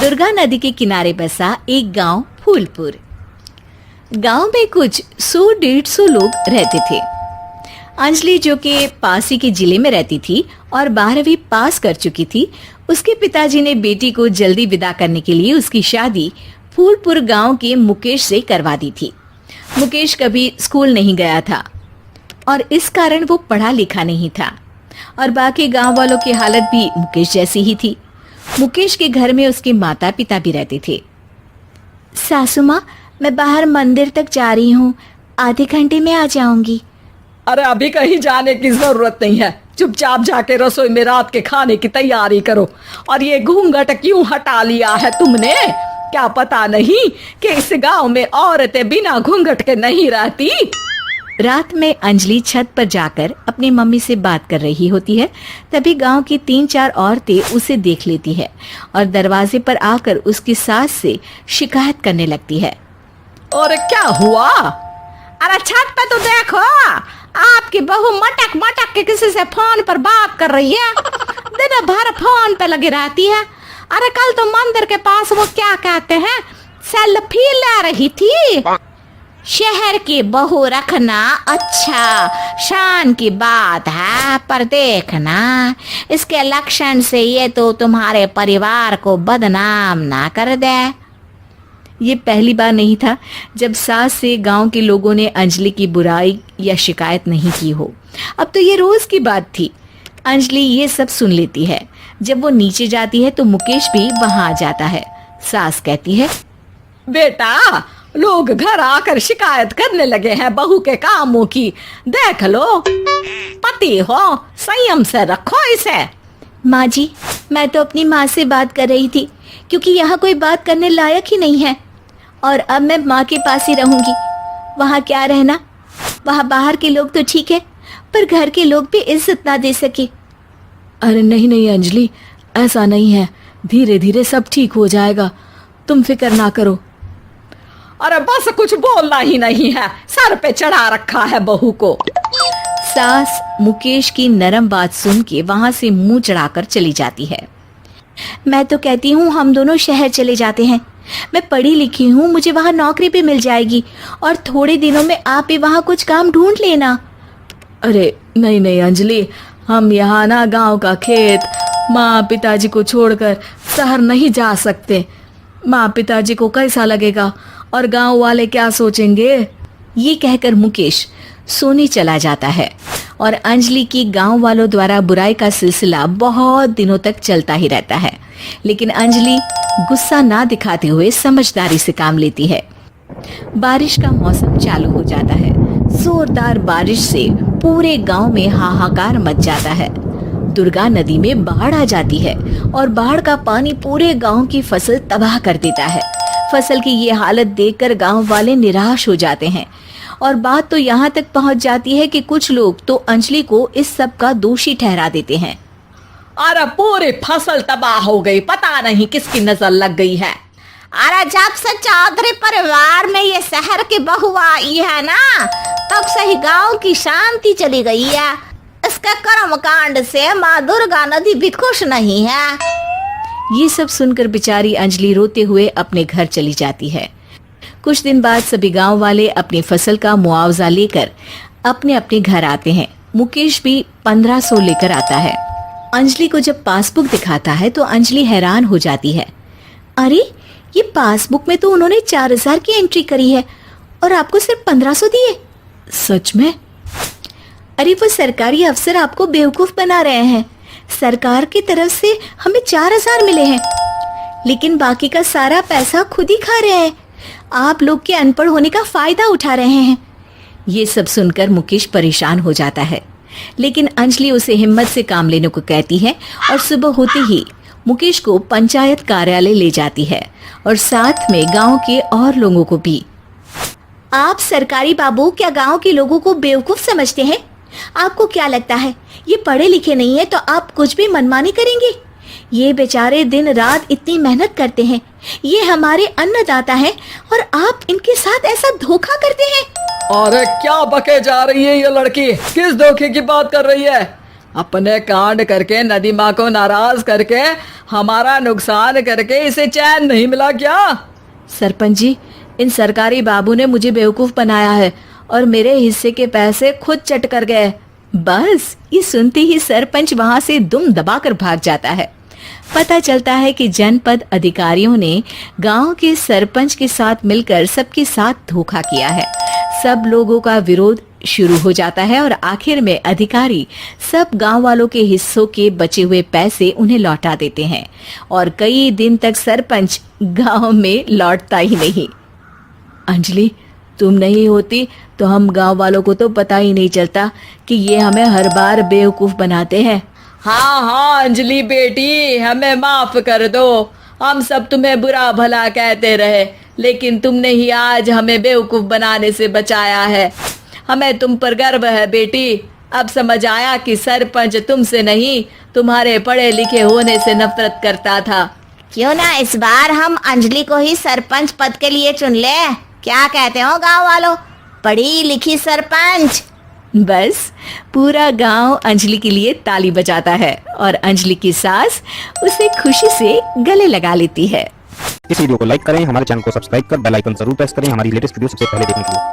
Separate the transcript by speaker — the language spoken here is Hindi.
Speaker 1: दुर्गा नदी के किनारे बसा एक गांव फूलपुर। गांव में कुछ 100-150 लोग रहते थे। अंजलि, जो कि पास ही के जिले में रहती थी और 12वीं पास कर चुकी थी, उसके पिताजी ने बेटी को जल्दी विदा करने के लिए उसकी शादी फूलपुर गांव के मुकेश से करवा दी थी। मुकेश कभी स्कूल नहीं गया था और इस कारण वो पढ़ा लिखा नहीं था और बाकी गांव वालों की हालत भी मुकेश जैसी ही थी। मुकेश के घर में उसके माता पिता भी रहते थे। सासू माँ, मैं बाहर मंदिर तक जा रही हूँ, आधे घंटे में आ जाऊंगी।
Speaker 2: अरे अभी कहीं जाने की जरूरत नहीं है, चुपचाप जाके रसोई में रात के खाने की तैयारी करो। और ये घूंघट क्यों हटा लिया है तुमने? क्या पता नहीं कि इस गांव में औरतें बिना घूंघट के नहीं रहती?
Speaker 1: रात में अंजलि छत पर जाकर अपनी मम्मी से बात कर रही होती है। तभी गांव की 3-4 औरतें उसे देख लेती है और दरवाजे पर आकर उसकी सास से शिकायत करने लगती है।
Speaker 2: और क्या हुआ? अरे छत पे तो देखो, आपकी बहू मटक मटक के किसी से फोन पर बात कर रही है। दिन भर फोन पे लगी रहती है। अरे कल तो मंदिर के पास वो क्या कहते हैं, सेल्फी ले रही थी।
Speaker 1: शहर की बहू रखना अच्छा शान की बात है, पर देखना इसके लक्षण से ये तो तुम्हारे परिवार को बदनाम ना कर दे। ये पहली बार नहीं था जब सास से गांव के लोगों ने अंजलि की बुराई या शिकायत नहीं की हो। अब तो ये रोज की बात थी। अंजलि ये सब सुन लेती है। जब वो नीचे जाती है तो मुकेश भी वहां आ जाता है। सास कहती है,
Speaker 2: बेटा, लोग घर आकर शिकायत करने लगे हैं बहू के कामों की। देख लो, पति हो, संयम से रखो इसे।
Speaker 1: माँ जी, मैं तो अपनी माँ से बात कर रही थी क्योंकि यहाँ कोई बात करने लायक ही नहीं है और अब मैं माँ के पास ही रहूंगी। वहाँ क्या रहना, वहाँ बाहर के लोग तो ठीक है पर घर के लोग भी इज्जत ना दे सके।
Speaker 2: अरे नहीं नहीं अंजलि, ऐसा नहीं है, धीरे धीरे सब ठीक हो जाएगा, तुम फिक्र ना करो। अरे बस कुछ बोलना ही नहीं है, सर पे चढ़ा रखा है बहू को।
Speaker 1: सास मुकेश की नरम बात सुन के वहां से मुंह चढ़ाकर चली जाती है। मैं तो कहती हूँ हम दोनों शहर चले जाते हैं। मैं पढ़ी लिखी हूँ, मुझे वहाँ नौकरी भी मिल जाएगी और थोड़े दिनों में आप भी वहाँ कुछ काम ढूंढ लेना।
Speaker 2: अरे नहीं नहीं अंजलि, हम यहाँ ना गांव का खेत, माँ पिताजी को छोड़कर शहर नहीं जा सकते। माँ पिताजी को कैसा लगेगा और गांव वाले क्या सोचेंगे?
Speaker 1: ये कहकर मुकेश सोने चला जाता है और अंजलि की गांव वालों द्वारा बुराई का सिलसिला बहुत दिनों तक चलता ही रहता है। लेकिन अंजलि गुस्सा ना दिखाते हुए समझदारी से काम लेती है। बारिश का मौसम चालू हो जाता है। जोरदार बारिश से पूरे गांव में हाहाकार मच जाता है। दुर्गा नदी में बाढ़ आ जाती है और बाढ़ का पानी पूरे गांव की फसल तबाह कर देता है। फसल की ये हालत देखकर गांव वाले निराश हो जाते हैं और बात तो यहाँ तक पहुँच जाती है कि कुछ लोग तो अंजलि को इस सब का दोषी ठहरा देते हैं।
Speaker 2: अरे पूरी फसल तबाह हो गई, पता नहीं किसकी नजर लग गई है।
Speaker 3: अरे जब से चौधरी परिवार में ये शहर की बहू आई है ना, तब से ही गांव की शांति चली गई है। इसके कर्म कांड से माँ दुर्गा नदी भी खुश नहीं है।
Speaker 1: ये सब सुनकर बेचारी अंजलि रोते हुए अपने घर चली जाती है। कुछ दिन बाद सभी गांव वाले अपनी फसल का मुआवजा लेकर अपने अपने घर आते हैं। मुकेश भी 1500 लेकर आता है। अंजलि को जब पासबुक दिखाता है तो अंजलि हैरान हो जाती है। अरे, ये पासबुक में तो उन्होंने 4000 की एंट्री करी है और आपको सिर्फ 1500 दिए।
Speaker 2: सच में?
Speaker 1: अरे वो सरकारी अफसर आपको बेवकूफ बना रहे हैं। सरकार की तरफ से हमें 4000 मिले हैं, लेकिन बाकी का सारा पैसा खुद ही खा रहे हैं। आप लोग के अनपढ़ होने का फायदा उठा रहे हैं। ये सब सुनकर मुकेश परेशान हो जाता है, लेकिन अंजलि उसे हिम्मत से काम लेने को कहती है और सुबह होते ही मुकेश को पंचायत कार्यालय ले जाती है और साथ में गांव के और लोगों को भी। आप सरकारी बाबू क्या गांव के लोगों को बेवकूफ समझते हैं? आपको क्या लगता है ये पढ़े लिखे नहीं है तो आप कुछ भी मनमानी करेंगे? ये बेचारे दिन रात इतनी मेहनत करते हैं, ये हमारे अन्नदाता हैं और आप इनके साथ ऐसा धोखा करते हैं।
Speaker 2: अरे क्या बके जा रही है ये लड़की, किस धोखे की बात कर रही है?
Speaker 4: अपने कांड करके नदी माँ को नाराज करके हमारा नुकसान करके इसे चैन नहीं मिला क्या?
Speaker 1: सरपंच जी, इन सरकारी बाबू ने मुझे बेवकूफ बनाया है और मेरे हिस्से के पैसे खुद चट कर गए। बस ये सुनते ही सरपंच वहां से दुम दबाकर भाग जाता है। पता चलता है कि जनपद अधिकारियों ने गांव के सरपंच के साथ मिलकर सबके साथ धोखा किया है। सब लोगों का विरोध शुरू हो जाता है और आखिर में अधिकारी सब गांव वालों के हिस्सों के बचे हुए पैसे उन्हें लौटा देते हैं और कई दिन तक सरपंच गांव में लौटता ही नहीं। अंजलि, तुम नहीं होती तो हम गांव वालों को तो पता ही नहीं चलता कि ये हमें हर बार बेवकूफ बनाते हैं।
Speaker 4: हाँ हाँ अंजलि बेटी, हमें माफ कर दो। हम सब तुम्हें बुरा भला कहते रहे, लेकिन तुमने ही आज हमें बेवकूफ बनाने से बचाया है। हमें तुम पर गर्व है बेटी। अब समझ आया कि सरपंच तुमसे नहीं, तुम्हारे पढ़े लिखे होने से नफरत करता था।
Speaker 3: क्यों ना इस बार हम अंजलि को ही सरपंच पद के लिए चुन ले? क्या कहते हो गांव वालों? पढ़ी लिखी सरपंच।
Speaker 1: बस पूरा गांव अंजलि के लिए ताली बजाता है और अंजलि की सास उसे खुशी से गले लगा लेती है।
Speaker 5: इस वीडियो को लाइक करें, हमारे चैनल को सब्सक्राइब कर बेल आइकन जरूर प्रेस करें हमारी लेटेस्ट वीडियो सबसे पहले देखने के लिए।